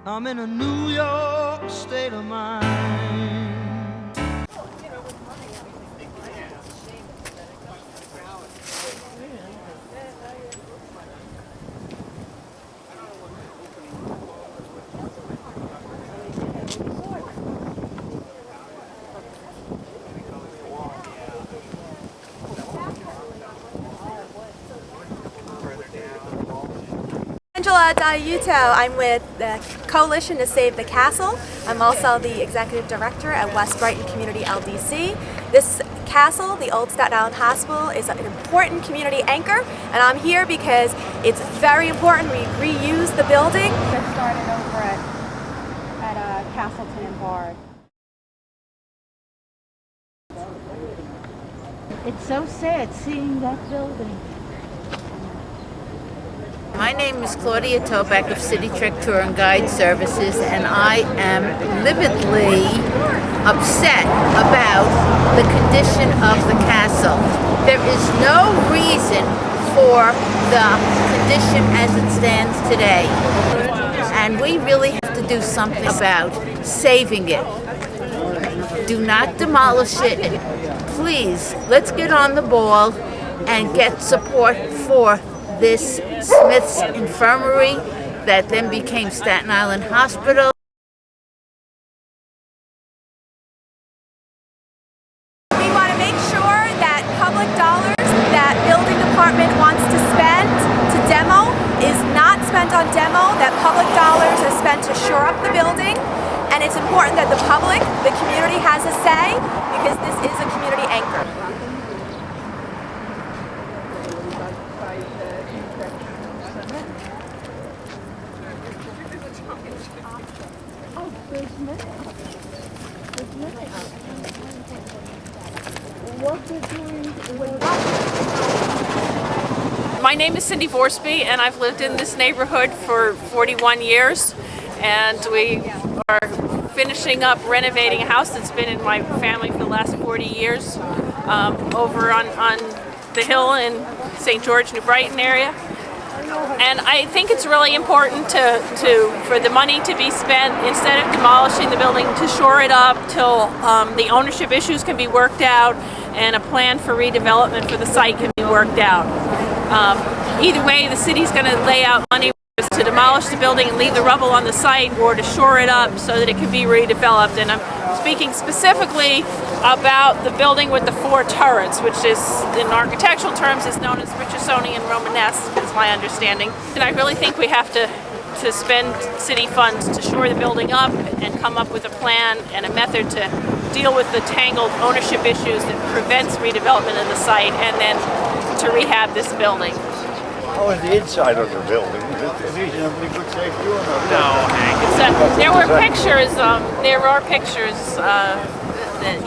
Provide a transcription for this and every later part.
I'm in a New York state of mind. Angela D'Aiuto. I'm with the Coalition to Save the Castle. I'm also the Executive Director at West Brighton Community LDC. This castle, the old Staten Island Hospital, is an important community anchor, and I'm here because it's very important we reuse the building. Just started over at Castleton and Bard. It's so sad seeing that building. My name is Claudia Toback of City Trek Tour and Guide Services, and I am lividly upset about the condition of the castle. There is no reason for the condition as it stands today, and we really have to do something about saving it. Do not demolish it. Please, let's get on the ball and get support for this Smith's Infirmary that then became Staten Island Hospital. We want to make sure that public dollars that building department wants to spend to demo is not spent on demo, that public dollars are spent to shore up the building. And it's important that the public, the community has a say, because this is a community anchor. My name is Cindy Vorsby, and I've lived in this neighborhood for 41 years, and we are finishing up renovating a house that's been in my family for the last 40 years over on the hill in St. George, New Brighton area. And I think it's really important for the money to be spent, instead of demolishing the building, to shore it up till the ownership issues can be worked out and a plan for redevelopment for the site can be worked out. Either way, the city's going to lay out money to demolish the building and leave the rubble on the site, or to shore it up so that it can be redeveloped. And I'm speaking specifically about the building with the 4 turrets, which is, in architectural terms, is known as Richardsonian Romanesque, is my understanding. And I really think we have to spend city funds to shore the building up and come up with a plan and a method to deal with the tangled ownership issues that prevents redevelopment of the site, and then to rehab this building. How is the inside of the building? Is it reasonably good safety or not? No, Hank. There were pictures. There are pictures.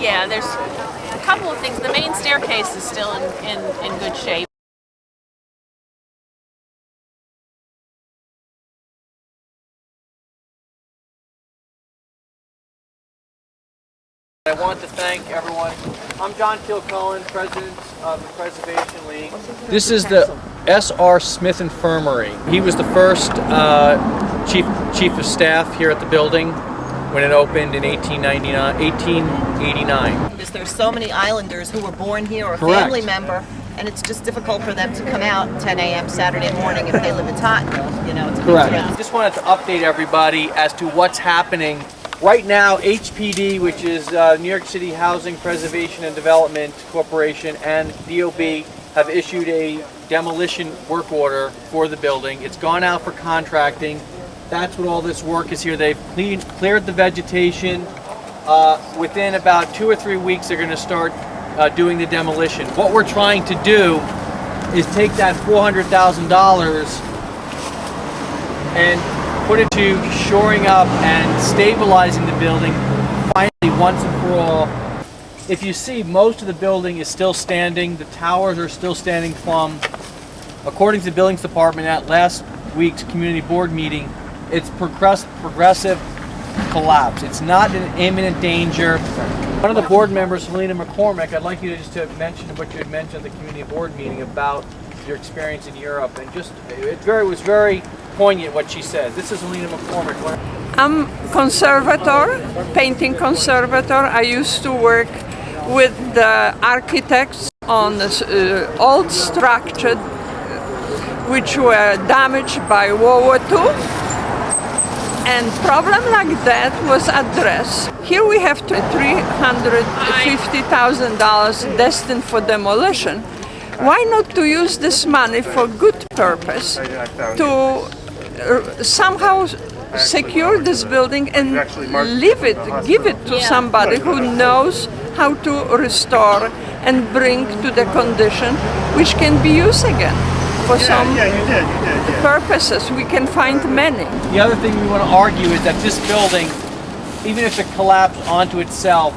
Yeah, there's a couple of things. The main staircase is still in good shape. I want to thank everyone. I'm John Kilcullen, President of the Preservation League. This is the S.R. Smith Infirmary. He was the first chief of staff here at the building when it opened in 1889. There's so many islanders who were born here or a Correct. family member, and it's just difficult for them to come out 10 a.m. Saturday morning if they live in Taunton. You know, it's Correct. I just wanted to update everybody as to what's happening. Right now, HPD, which is New York City Housing Preservation and Development Corporation, and DOB have issued a demolition work order for the building. It's gone out for contracting. That's what all this work is here. They've cleared the vegetation. Within about 2 or 3 weeks, they're going to start doing the demolition. What we're trying to do is take that $400,000 and put it to shoring up and stabilizing the building finally once and for all. If you see, most of the building is still standing. The towers are still standing plumb. According to the buildings department at last week's community board meeting, it's progressive collapse. It's not an imminent danger. One of the board members, Helena McCormick, I'd like you to just to mention what you had mentioned at the community board meeting about your experience in Europe, and just it was very poignant what she says. This is Alina McCormick. I'm conservator, painting conservator. I used to work with the architects on old structures which were damaged by World War II. And problem like that was addressed. Here we have $350,000 destined for demolition. Why not to use this money for good purpose, to somehow secure this building and leave it, give it to somebody who knows how to restore and bring to the condition which can be used again for some purposes. We can find many. The other thing we want to argue is that this building, even if it collapsed onto itself,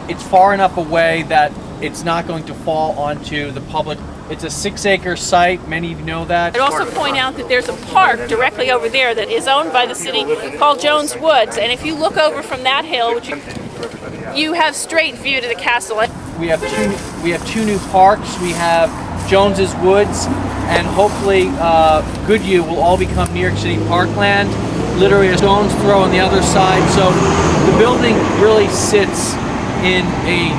it's far enough away that it's not going to fall onto the public. It's a 6-acre site, many of you know that. I'd also point out that there's a park directly over there that is owned by the city called Jones Woods, and if you look over from that hill, which you have straight view to the castle. We have two new parks. We have Jones's Woods, and hopefully Goodyear will all become New York City parkland, literally a stone's throw on the other side. So the building really sits in a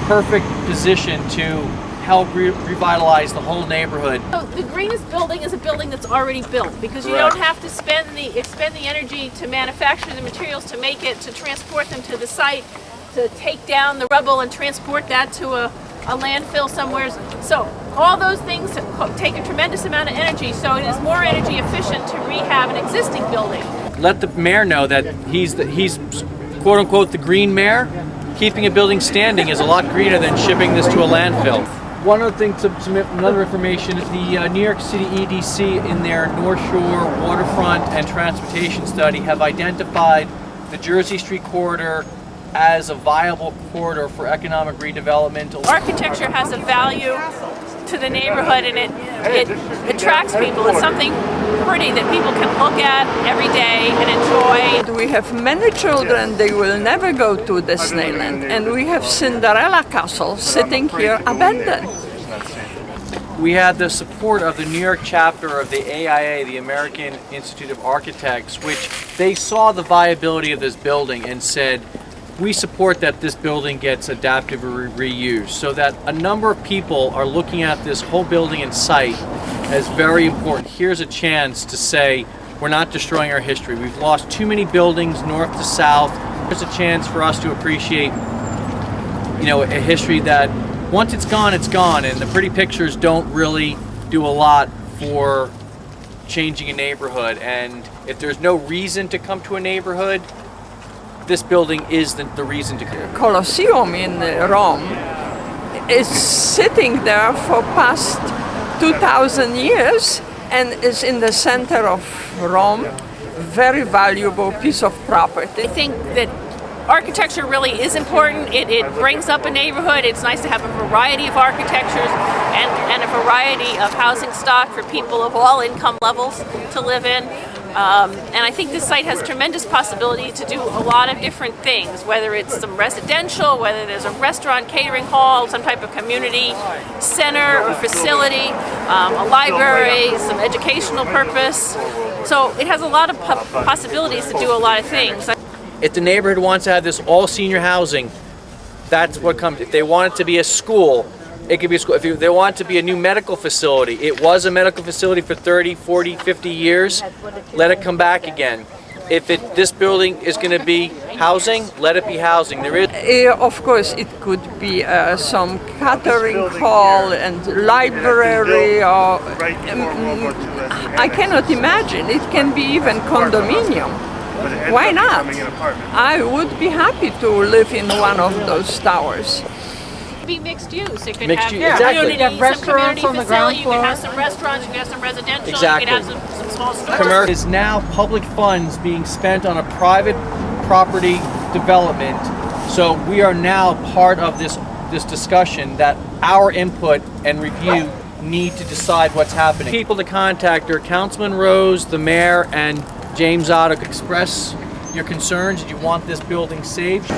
perfect position to help revitalize the whole neighborhood. So the greenest building is a building that's already built, because you don't have to expend the energy to manufacture the materials, to make it, to transport them to the site, to take down the rubble and transport that to a landfill somewhere. So all those things take a tremendous amount of energy, so it is more energy efficient to rehab an existing building. Let the mayor know that he's quote unquote the green mayor. Keeping a building standing is a lot greener than shipping this to a landfill. One other thing to submit, another information, the New York City EDC in their North Shore waterfront and transportation study have identified the Jersey Street corridor as a viable corridor for economic redevelopment. Architecture has a value to the neighborhood, and it attracts people. It's something pretty that people can look at every day and enjoy. We have many children, they will never go to Disneyland, and we have Cinderella Castle sitting here abandoned. We had the support of the New York chapter of the AIA, the American Institute of Architects, which they saw the viability of this building and said, we support that this building gets adaptive reuse, so that a number of people are looking at this whole building and site as very important. Here's a chance to say we're not destroying our history. We've lost too many buildings north to south. There's a chance for us to appreciate, a history that once it's gone, and the pretty pictures don't really do a lot for changing a neighborhood. And if there's no reason to come to a neighborhood, this building is the reason to come. Colosseum in Rome is sitting there for past 2,000 years and is in the center of Rome. Very valuable piece of property. I think that architecture really is important. It brings up a neighborhood. It's nice to have a variety of architectures and a variety of housing stock for people of all income levels to live in. And I think this site has tremendous possibility to do a lot of different things, whether it's some residential, whether there's a restaurant, catering hall, some type of community center or facility, a library, some educational purpose. So it has a lot of possibilities to do a lot of things. If the neighborhood wants to have this all senior housing, that's what comes. If they want it to be a school, it could be a school. If they want it to be a new medical facility, it was a medical facility for 30, 40, 50 years, let it come back again. If this building is going to be housing, let it be housing. There is. Of course, it could be some catering hall and library, or I cannot imagine. It can be even condominium. Why not? I would be happy to live in one of those towers. Be mixed use. It could Mixed have use, exactly. community, You could have restaurants some on the community facility. ground You could have floor. some restaurants. You could have some residential. Exactly. You could have some small stores. Commercial is now public funds being spent on a private property development. So we are now part of this discussion that our input and review need to decide what's happening. People to contact are Councilman Rose, the mayor, and James Otto. Express your concerns. Do you want this building saved?